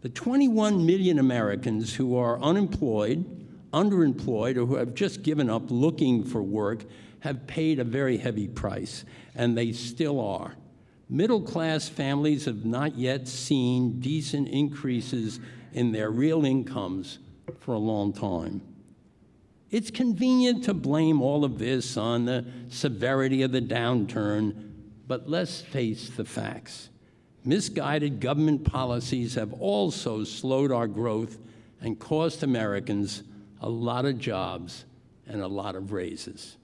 The 21 million Americans who are unemployed, underemployed, or who have just given up looking for work have paid a very heavy price, and they still are. Middle-class families have not yet seen decent increases in their real incomes for a long time. It's convenient to blame all of this on the severity of the downturn, but let's face the facts. Misguided government policies have also slowed our growth and cost Americans a lot of jobs and a lot of raises.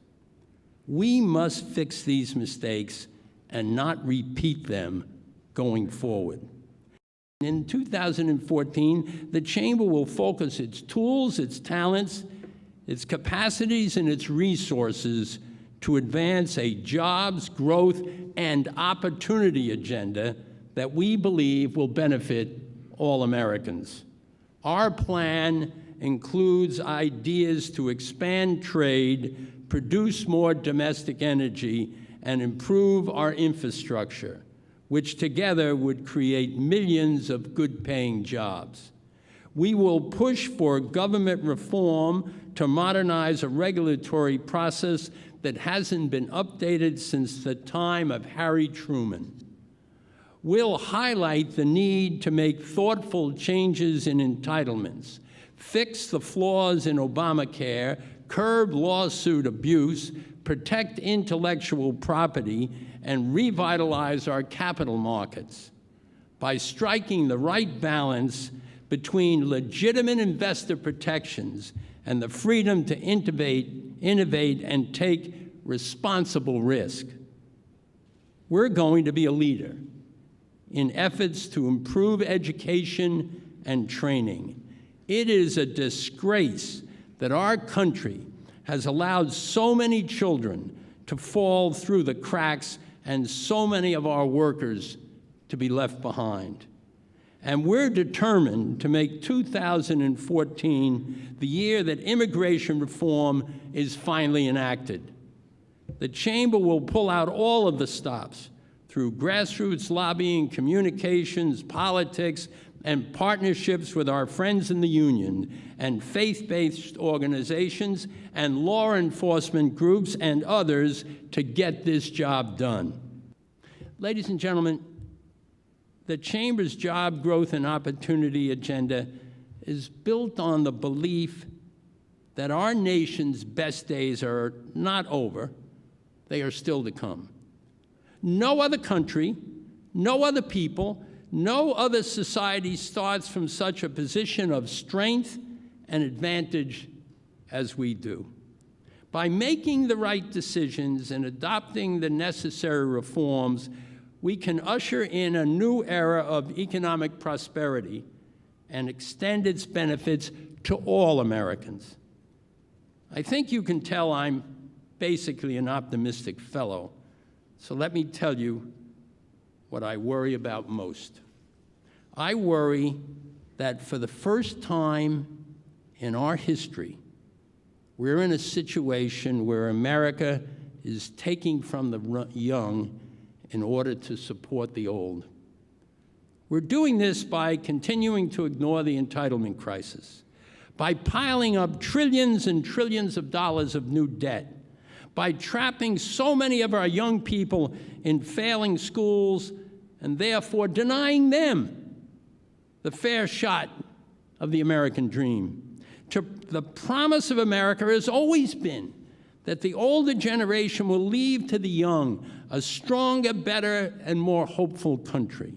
We must fix these mistakes and not repeat them going forward. In 2014, the Chamber will focus its tools, its talents, its capacities, and its resources to advance a jobs, growth, and opportunity agenda that we believe will benefit all Americans. Our plan includes ideas to expand trade, produce more domestic energy, and improve our infrastructure, which together would create millions of good-paying jobs. We will push for government reform to modernize a regulatory process that hasn't been updated since the time of Harry Truman. We'll highlight the need to make thoughtful changes in entitlements, fix the flaws in Obamacare, curb lawsuit abuse, protect intellectual property, and revitalize our capital markets. By striking the right balance between legitimate investor protections and the freedom to innovate and take responsible risk, we're going to be a leader in efforts to improve education and training. It is a disgrace that our country has allowed so many children to fall through the cracks and so many of our workers to be left behind. And we're determined to make 2014 the year that immigration reform is finally enacted. The Chamber will pull out all of the stops through grassroots lobbying, communications, politics, and partnerships with our friends in the union and faith-based organizations and law enforcement groups and others to get this job done. Ladies and gentlemen, the Chamber's job growth and opportunity agenda is built on the belief that our nation's best days are not over, they are still to come. No other country, no other people, no other society starts from such a position of strength and advantage as we do. By making the right decisions and adopting the necessary reforms, we can usher in a new era of economic prosperity and extend its benefits to all Americans. I think you can tell I'm basically an optimistic fellow, so let me tell you what I worry about most. I worry that for the first time in our history, we're in a situation where America is taking from the young in order to support the old. We're doing this by continuing to ignore the entitlement crisis, by piling up trillions and trillions of dollars of new debt, by trapping so many of our young people in failing schools and therefore denying them the fair shot of the American dream. The promise of America has always been that the older generation will leave to the young a stronger, better, and more hopeful country.